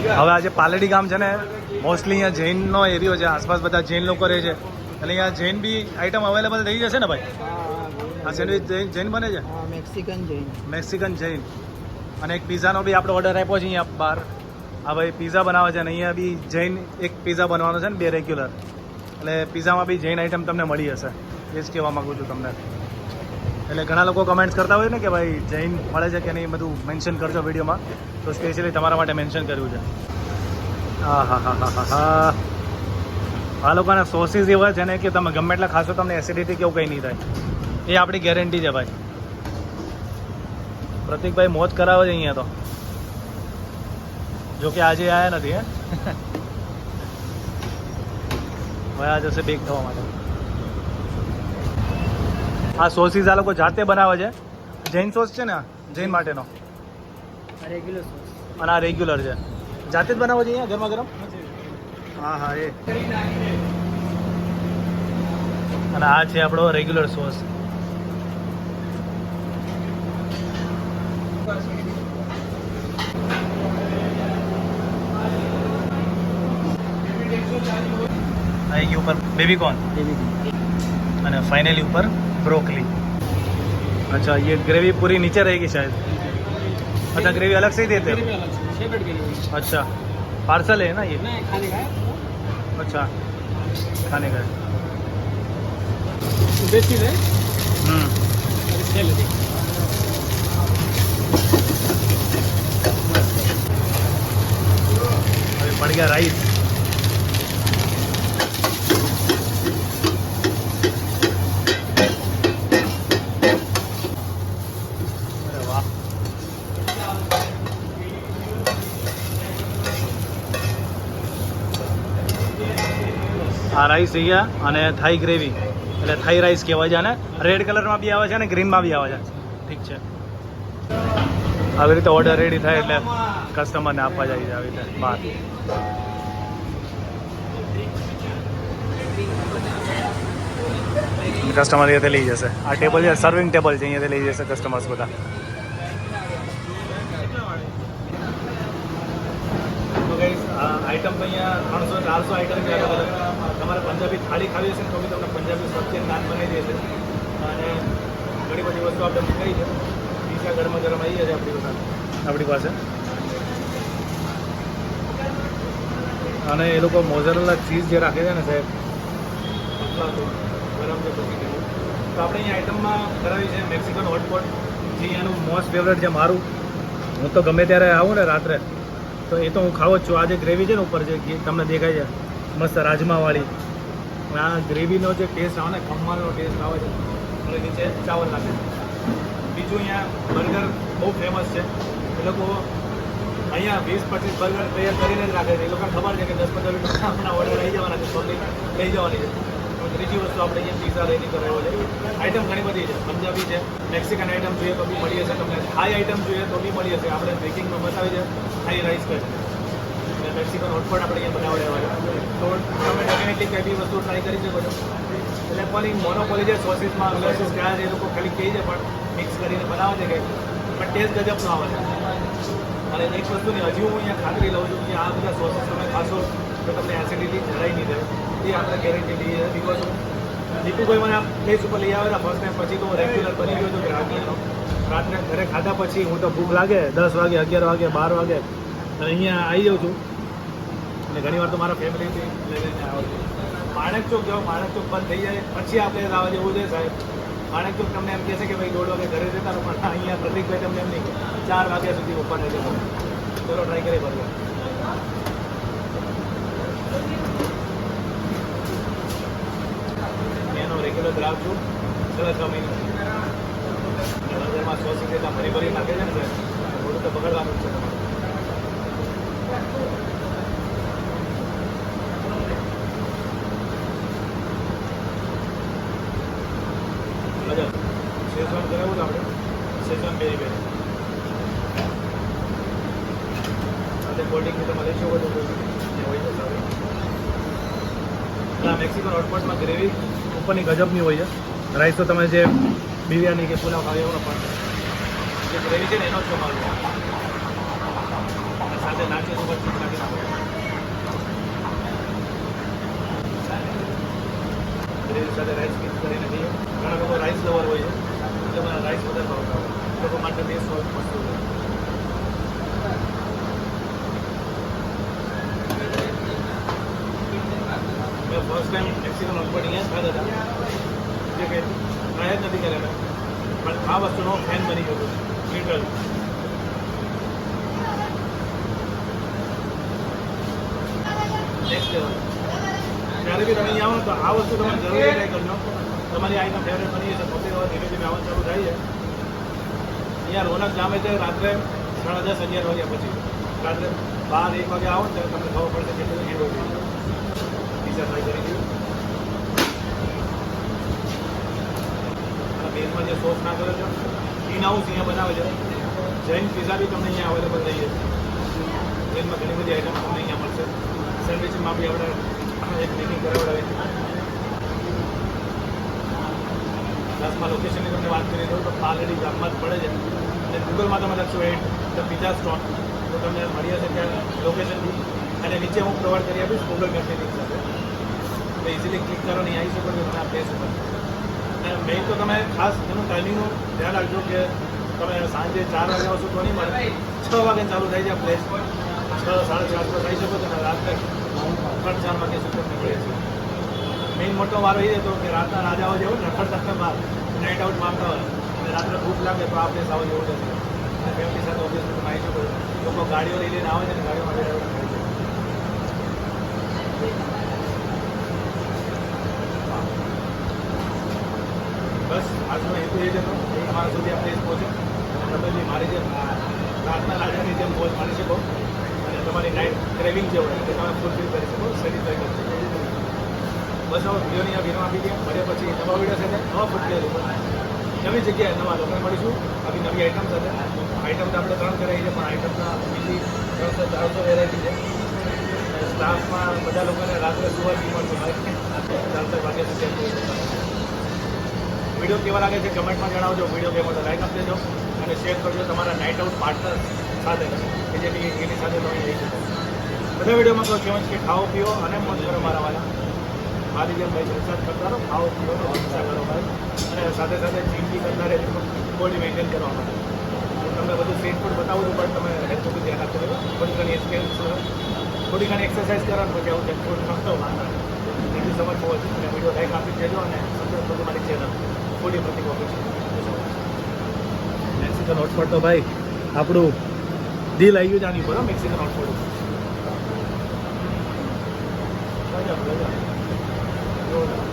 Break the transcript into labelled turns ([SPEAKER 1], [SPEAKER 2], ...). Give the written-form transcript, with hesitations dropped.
[SPEAKER 1] હવે આજે પાલડી ગામ છે ને મોસ્ટલી અહીંયા જૈનનો એરિયો છે, આસપાસ બધા જૈન લોકો રહે છે એટલે અહીંયા જૈન બી આઈટમ અવેલેબલ થઈ જશે ને ભાઈ? આ સેન્ડવિચ જૈન બને છે, મેક્સિકન જૈન. અને એક પિઝાનો બી આપણે ઓર્ડર આપ્યો છે અહીંયા બહાર. હા ભાઈ પિઝા બનાવે છે અને અહીંયા બી જૈન એક પિઝા બનવાનો છે ને 2 રેગ્યુલર, એટલે પિઝામાં બી જૈન આઈટમ તમને મળી હશે, એ જ કહેવા માગું છું તમને. એટલે ઘણા લોકો કમેન્ટ્સ કરતા હોય ને કે ભાઈ જૈન મળે છે કે નહીં, બધું મેન્શન કરજો વિડીયોમાં, તો સ્પેશિયલી તમારા માટે મેન્શન કર્યું છે. હા હા હા હા હા હા. આ લોકોના સોસીસ એવા છે ને કે તમે ગમે એટલા ખાશો તમને એસિડિટી કે એવું કંઈ નહીં થાય, એ આપણી ગેરંટી છે ભાઈ. પ્રતિકભાઈ મોજ કરાવે છે અહીંયા તો, જો કે આજે આવ્યા નથી. હવે આ જશે બેક થવા માટે. આ સોસીસ આ લોકો જાતે બનાવે છે, જૈન સોસ છે ને, જૈન માટેનો
[SPEAKER 2] રેગ્યુલર સોસ,
[SPEAKER 1] અને આ રેગ્યુલર છે. જાતે જ બનાવો છે અહીંયા ગરમા ગરમ? હા હા એ. અને આ છે આપણો રેગ્યુલર સોસ. આઈ ઉપર બેબીકોર્ન અને फाइनली ऊपर ब्रोकली. अच्छा ये ग्रेवी पूरी नीचे रहेगी शायद. अच्छा ग्रेवी अलग से ही देते हैं? अच्छा पार्सल है ना ये?
[SPEAKER 2] खाने का है.
[SPEAKER 1] अच्छा खाने का है.
[SPEAKER 2] देसी है.
[SPEAKER 1] अभी पड़ गया राइस. આ રાઈસ અહીંયા અને થાઈ ગ્રેવી એટલે થાઈ રાઈસ કહેવાય છે. અને રેડ કલરમાં બી આવે છે અને ગ્રીનમાં બી આવે છે. ઠીક છે, આવી રીતે ઓર્ડર રેડી થાય એટલે કસ્ટમરને આપવા જાય છે આવી રીતે બહાર. કસ્ટમર અહીંયાથી લઈ જશે. આ ટેબલ છે સર્વિંગ ટેબલ છે, અહીંયાથી લઈ જશે કસ્ટમર્સ બધા. આઈટમ તો અહીંયા 300-400 આઈટમ છે અલગ અલગ. તમારે પંજાબી થાળી ખાવી હશે તો બી તમને પંજાબી સબ્જી નાન બનાવી દેશે. અને ઘણી બધી વસ્તુ આપણે મંગાવી છે. પીઝા ગરમ ગરમ આવી જશે આપણી પાસે. અને એ લોકો મોઝરેલા ચીઝ જે રાખે છે ને સાહેબ, ગરમ છે પછી તો આપણે અહીંયા આઈટમમાં કરાવી છે મેક્સિકન હોટપોટ, જે એનું મોસ્ટ ફેવરેટ છે મારું. હું તો ગમે ત્યારે આવું ને રાત્રે તો એ તો હું ખાવ જ છું. આ જે ગ્રેવી છે ને ઉપર જે તમને દેખાય છે મસ્ત રાજમાવાળી, આ ગ્રેવીનો જે ટેસ્ટ આવે ને, ખમણનો ટેસ્ટ આવે છે. અને નીચે ચાવલ નાખે. બીજું અહીંયા બર્ગર બહુ ફેમસ છે. એ લોકો અહીંયા 20-25 બર્ગર તૈયાર કરીને જ રાખે છે. એ લોકોને ખબર છે કે 10-15 મિનિટ આપણા ઓર્ડર લઈ જવાના છે, સોલી લઈ જવાની છે. ત્રીજી વસ્તુ આપણે અહીંયા પીઝા રેડી કરાવ્યો છે. આઈટમ ઘણી બધી છે, પંજાબી છે, મેક્સિકન આઈટમ જોઈએ તો બી મળી જશે તમને, થાઈ આઈટમ જોઈએ તો બી મળી જશે. આપણે બેકિંગમાં બતાવી છે થાઈ રાઈસ છે અને મેક્સિકન હોટપોટ આપણે અહીંયા બનાવડાવ્યા છે. તો તમે ડેફિનેટલી કંઈ બી વસ્તુ ટ્રાય કરી શકો છો. એટલે પણ મોનોપોલી છે સોસીસમાં, સોસીસ કયા છે એ લોકો ખાલી કહે છે પણ મિક્સ કરીને બનાવે છે કંઈક, પણ ટેસ્ટ ગજબનો આવે છે. અને એક વસ્તુની હજી હું અહીંયા ખાતરી લઉં છું કે આ બધા સોસીસ તમે ખાશો તો તમને એસિડિટી જરાય નહીં થાય, એ આપણે ગેરંટી લઈએ છીએ. બિકોઝ દીપુભાઈ મને આ પ્લેસ ઉપર લઈ આવેલા ફર્સ્ટ ટાઈમ, પછી તો રેગ્યુલર બની ગયો હતો ગ્રાહકીનો. રાત્રે ઘરે ખાધા પછી હું તો ભૂખ લાગે 10 વાગે, 11 વાગે, 12 વાગે, અને અહીંયા આવી જાઉં છું. અને ઘણી વાર તો મારા ફેમિલીથી લઈને આવું છું. માણેક ચોક જાઓ, માણેક ચોક બંધ થઈ જાય પછી આપણે આવવા જેવું છે સાહેબ. માણેક ચોક તમને એમ કહેશે કે ભાઈ 1:30 વાગે ઘરે જતા રહો, પણ અહીંયા પ્રતિકભાઈ તમને એમ નહીં 4 વાગ્યા સુધી ઓપન રહેશે. ચલો ટ્રાય કરીએ બર્ગર. એનો રેગ્યુલર ગ્રાહક છું 6 મહિના. બજારમાં 100 ભરી નાખે છે ને સાહેબ, થોડું તો બગડવાનું છે તમારે. શેઝવાન કરાવું તો આપણે શેઝવાન બે સાથે કોલ્ડ ડ્રિંક તમે લઈ શકો છો, હોય છે સારું. મેક્સિકન હોટપોટમાં ગ્રેવી ઉપરની ગજબની હોય છે. રાઈસ તો તમે જે બિરયાની કે પુલાવ ખાવી એવો પણ જે ગ્રેવી છે ને એનો જ કમાલ છે. સાથે નાચે ઉપર નાખી સાથે રાઈસ મિક્સ કરીને ખાઈએ. ઘણા લોકો રાઈસ લવર હોય છે એટલે મને રાઈસ વધારે ભાવતા હોય. એ લોકો માટે બેસ્ટ હોય મસ્ત હોય. મેં ફર્સ્ટ ટાઈમ મેક્સિકન હોટપોટ અહીંયા જ ખાધા હતા, જે કંઈ ટ્રાય જ નથી કરેલા, પણ આ વસ્તુનો ફેન બની ગયો છું લિટરલી. Next level. જ્યારે બી તમે અહીંયા આવો ને તો આ વસ્તુ તમે જરૂર ટ્રાય કરજો. તમારી આઈટમ ફેવરેટ બની જશે. પબ્લિક હવે ધીમે ધીમે આવવાનું ચાલુ થાય છે. અહીંયા રોનક જામે છે રાત્રે 10:30-11 વાગ્યા પછી. રાત્રે 12-1 વાગે આવો ને ત્યારે તમને ખબર પડશે કેટલું હીરો છે. પીઝા ટ્રાય કરી દીધું. બેઝમાં જે સોસ નાખેલો છે ઈન હાઉસ અહીંયા બનાવે છે. જૈન પીઝા બી તમને અહીંયા અવેલેબલ થઈ જશે. જૈનમાં ઘણી બધી આઈટમ તમને અહીંયા મળશે. સેન્ડવિચમાં બી આપણે એક મેકિંગ કરાવડાવીએ છીએ. પ્લસમાં લોકેશનની તમને વાત કરી દઉં તો પાલડી ગામમાં જ પડે છે. અને ગૂગલમાં તમે લખશો ધ પિઝા સ્ટોન તો તમને મળી હશે ત્યાં લોકેશન બી. અને નીચે હું પ્રોવાઈડ કરી આપીશ ગૂગલ મેપની લિંક સાથે. તો ઇઝીલી ક્લિક કરો ને આવી શકો છો તમે આ પ્લેસ ઉપર. અને મેઇન તો તમે ખાસ એનું ટાઈમિંગનું ધ્યાન રાખજો કે તમે સાંજે 4 વાગે આવશો તો નહીં મળે. 6 વાગે ચાલુ થઈ જાય પ્લેસ. 6-6:30 આસપાસ આવી શકો છો ને રાત્રે 3-4 વાગે સુધી નીકળે છે. મેઇન મોટો વારો એ હતો કે રાતના રાજાઓ જેવું રખડતા બહાર નાઇટ આઉટ મારતા હોય અને રાત્રે ભૂખ લાગે તો આ પ્લેસ આવો જેવું નથી. અને ફેમિલી સાથે ઓબ્વિયસલી તમે આવી શકો છો. લોકો ગાડીઓ લઈ લઈને આવે છે ને ગાડીઓમાં ખાય છે. બસ આજનો હેતુ એ જ હતો તમારા સુધી આ પ્લેસ પહોંચે અને તમે બી મારી જેમ રાતના રાજાની જેમ મોજ માણી શકો અને તમારી નાઇટ ક્રેવિંગ જે હોય એ તમે ફૂલફિલ કરી શકો, સેટિસ્ફાઈ કરી શકો. બસ હવે વિડીયોની આ વિરામ આપી દઈએ. મળ્યા પછી નવા વિડીયો સાથે નવા ફૂટવેર નવી જગ્યાએ નવા લોકોને મળીશું. આવી નવી આઈટમ સાથે. આઈટમ તો આપણે 3 કરાવી છે પણ આઈટમના બીજી 300-400 વેરાયટી છે. સ્ટાફમાં બધા લોકોને રાત્રે સુવા બી મળતું હોય 4 વાગ્યા સુધી. વિડીયો કેવા લાગે છે કમેન્ટમાં જણાવજો. વિડીયો કેવો તો લાઈક આપી દેજો અને શેર કરજો તમારા નાઇટ આઉટ પાર્ટનર સાથે કે જેની એની સાથે તમે જઈ શકો. બધા વિડીયોમાં કહો કહેવાય કે ખાઓ પીઓ અને મોજ કરો મારા વાળા. મારી જેમ ભાઈ સંસાર કરતા રહો, ખાઓ પીઓ હિંસા કરો ભાઈ અને સાથે સાથે જીમ બી કરતા રહેજો બોડી મેન્ટેન કરવા માટે. હું તમને બધું સ્ટ્રીટ ફૂડ બતાવું છું પણ તમે હેલ્થનું બી ધ્યાન રાખજો. થોડી ઘણી એક્સપિરિયન્સ થોડી ઘણી એક્સરસાઇઝ કરવાનું પછી આવું જંક ફૂડ ખાતો વાંધો નહીં. Thank you so much for watching. અને વિડીયો લાઈક આપી દેજો અને સબસ્ક્રાઈબ કરજો મારી ચેનલ ફૂડી પ્રતિક ઓફિસ. મેક્સિકન હોટસ્પોટ તો ભાઈ આપણું દિલ આવી ગયું જાણી પડો મેક્સિકન હોટસ્પોટ. જોરદાર.